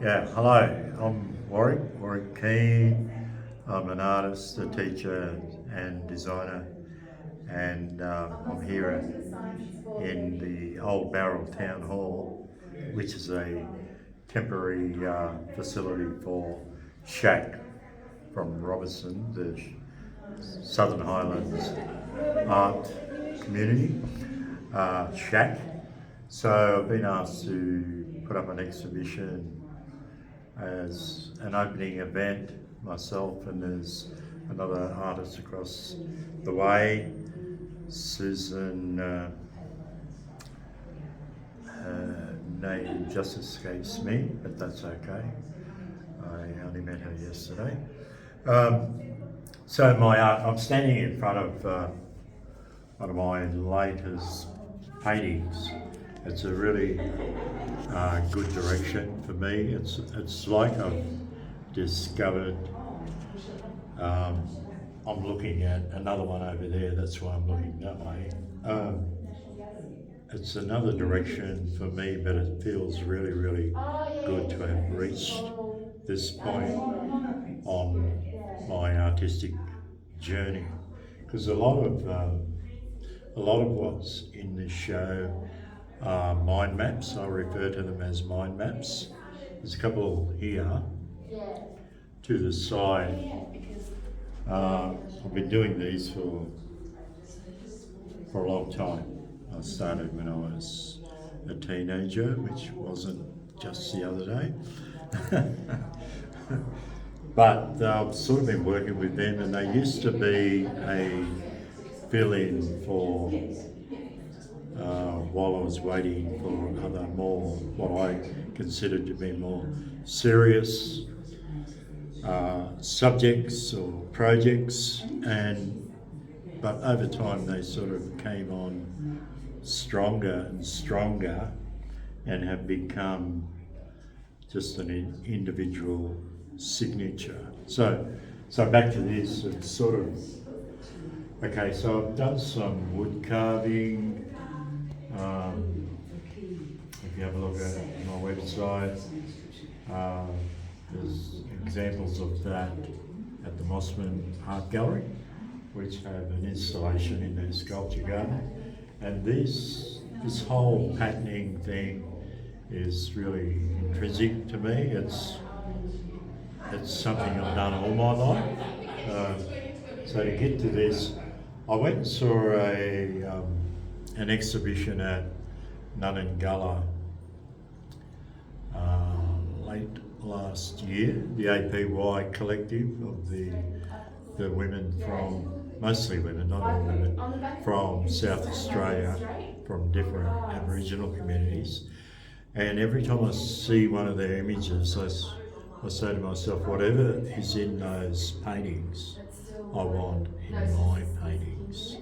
Yeah, hello, I'm Warrick Keen. I'm an artist, a teacher and designer, and I'm here in the Old Bowral Town Hall, which is a temporary facility for SHAC from Robertson, the Southern Highlands art community, SHAC. So I've been asked to put up an exhibition as an opening event, myself, and there's another artist across the way, Susan, her name just escapes me, but that's okay. I only met her yesterday. So my art, I'm standing in front of one of my latest paintings. It's a really good direction for me. It's like I've discovered. I'm looking at another one over there. That's why I'm looking that way. It's another direction for me, but it feels really, really good to have reached this point on my artistic journey. Because a lot of what's in this show are mind maps. I refer to them as mind maps. There's a couple here to the side. I've been doing these for a long time. I started when I was a teenager, which wasn't just the other day. But I've sort of been working with them, and they used to be a fill-in for while I was waiting for other more, what I considered to be more serious subjects or projects, but over time they sort of came on stronger and stronger and have become just an individual signature. So back to this, it's sort of, okay, so I've done some wood carving. If you have a look at my website, there's examples of that at the Mossman Art Gallery, which have an installation in their sculpture garden. And this whole patterning thing is really intrinsic to me. It's something I've done all my life. So to get to this, I went and saw an exhibition at Nunangulla late last year, the APY collective of the women from, mostly women, not all women, from South Australia, from different Aboriginal communities. And every time I see one of their images, I say to myself, whatever is in those paintings, I want in my paintings.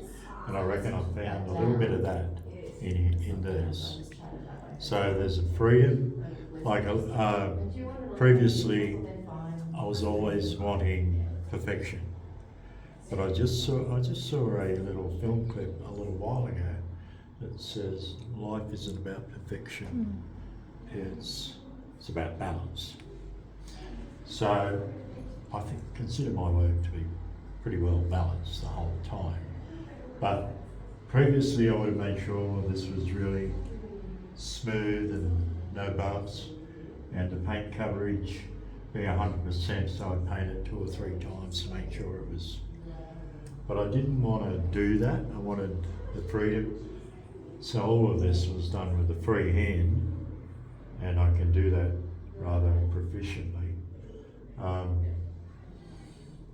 And I reckon I found a little bit of that in these. So there's a freedom, like previously I was always wanting perfection. But I just saw a little film clip a little while ago that says life isn't about perfection. It's about balance. So I consider my work to be pretty well balanced the whole time. But previously I would have made sure this was really smooth and no bumps, and the paint coverage be 100%, so I'd paint it 2 or 3 times to make sure it was. But I didn't want to do that. I wanted the freedom. So all of this was done with a free hand, and I can do that rather proficiently.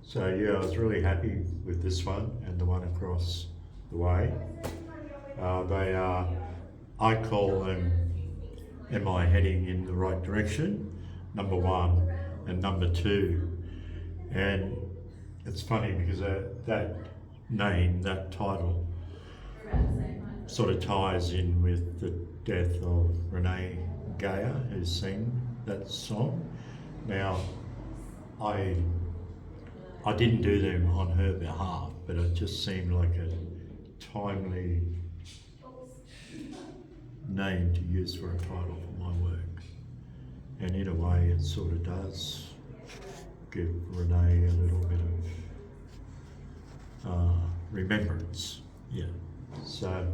So yeah, I was really happy with this one and the one across the way. They are, I call them, am I heading in the right direction? Number 1 and number 2. And it's funny because that name, that title, sort of ties in with the death of Renee Gayer, who sang that song. Now, I didn't do them on her behalf, but it just seemed like a timely name to use for a title for my work. And in a way, it sort of does give Renee a little bit of remembrance. Yeah. So